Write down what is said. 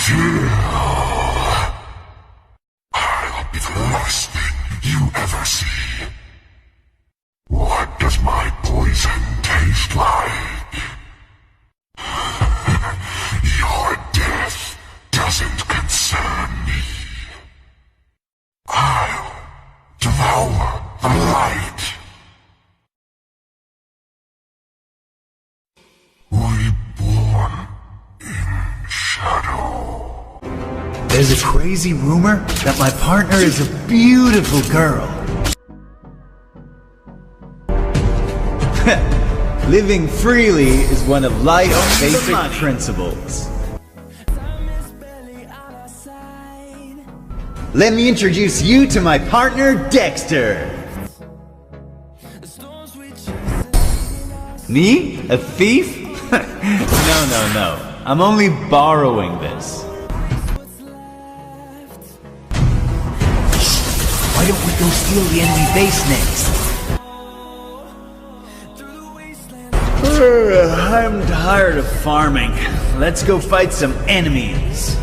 Fear. I'll be the last thing you ever see. What does my poison taste like? Your death doesn't concern me. I'll devour the light. Reborn in shadow. There's a crazy rumor that my partner is a beautiful girl. Living freely is one of life's basic principles. Let me introduce you to my partner, Dexter. Me? A thief? No. I'm only borrowing this. Why don't we go steal the enemy base next? I'm tired of farming. Let's go fight some enemies.